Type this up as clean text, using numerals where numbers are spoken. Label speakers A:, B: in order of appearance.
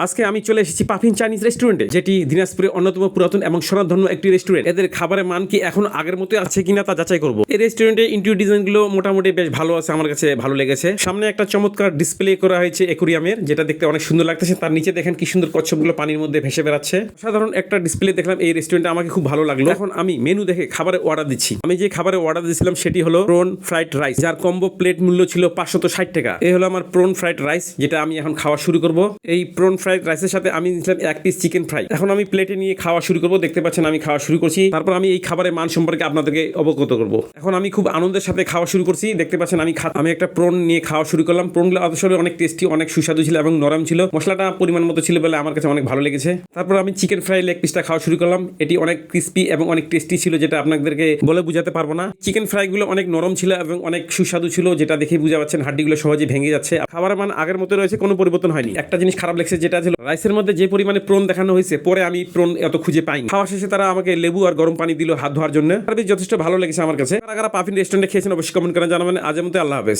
A: আজকে আমি চলে এসেছি পাফিন চাইনিজ রেস্টুরেন্টে, যেটি দিনাজপুরের অন্যতম পুরাতন এবং স্বনামধন্য একটি রেস্টুরেন্ট। এদের খাবারের মান কি এখন আগের মতো আছে কিনা তা যাচাই করব। এই রেস্টুরেন্টে ইন্টেরিয়র ডিজাইনগুলো মোটামুটি বেশ ভালো আছে, আমার কাছে ভালো লেগেছে। সামনে একটা চমৎকার ডিসপ্লে করা হয়েছে অ্যাকুরিয়ামের, যেটা দেখতে অনেক সুন্দর লাগতেছে। তার নিচে দেখেন কি সুন্দর কচ্ছপগুলো পানির মধ্যে ভেসে বেড়াচ্ছে। সাধারণ একটা ডিসপ্লে দেখলাম এই রেস্টুরেন্টে, আমাকে খুব ভালো লাগলো। এখন আমি মেনু দেখে খাবারের অর্ডার দিচ্ছি। আমি যে খাবারের অর্ডার দিয়েছিলাম সেটি হলো প্রন ফ্রাইড রাইস, যার কম্বো প্লেট মূল্য ছিল 560 টাকা। এই হলো আমার প্রন ফ্রাইড রাইস, যেটা আমি এখন খাওয়া শুরু করব। এই প্রন ফ্রাইড রাইসের সাথে আমি নিয়েছিলাম 1 পিস চিকেন ফ্রাই। এখন আমি প্লেটে নিয়ে খাওয়া শুরু করব। দেখতে পাচ্ছেন আমি খাওয়া শুরু করছি। তারপর আমি এই খাবারের মান সম্পর্কে আপনাদেরকে অবগত করব। এখন আমি খুব আনন্দের সাথে খাওয়া শুরু করছি। দেখতে পাচ্ছেন আমি একটা প্রন নিয়ে খাওয়া শুরু করলাম। প্রনগুলো আসলে অনেক টেস্টি, অনেক সুস্বাদু ছিল এবং নরম ছিল। মশলাটা পরিমাণ মতো ছিল বলে আমার কাছে অনেক ভালো লেগেছে। তারপর আমি চিকেন ফ্রাই লেগ পিসটা খাওয়া শুরু করলাম। এটি অনেক ক্রিস্পি এবং অনেক টেস্টি ছিল, যেটা আপনাদেরকে বলে বুঝাতে পারবো না। চিকেন ফ্রাইগুলো অনেক নরম ছিল এবং অনেক সুস্বাদু ছিল, যেটা দেখে বুঝা পাচ্ছেন হাড্ডিগুলো সহজে ভেঙে যাচ্ছে। খাবারের মান আগের মতো রয়েছে, কোনো পরিবর্তন হয়নি। একটা জিনিস খারাপ লাগছে, যেটা ছিল রাইসের মধ্যে যে পরিমাণে প্রন দেখানো হয়েছে, পরে আমি প্রন এত খুঁজে পাইনি। খাওয়া শেষে তারা আমাকে লেবু আর গরম পানি দিল হাত ধোয়ার জন্য। যথেষ্ট ভালো লেগেছে আমার কাছে। কারা কারা পাফিন রেস্টুরেন্টে খেয়েছেন অবশ্যই কমেন্ট করে জানাবেন। আজের মতো আল্লাহ হাফেজ।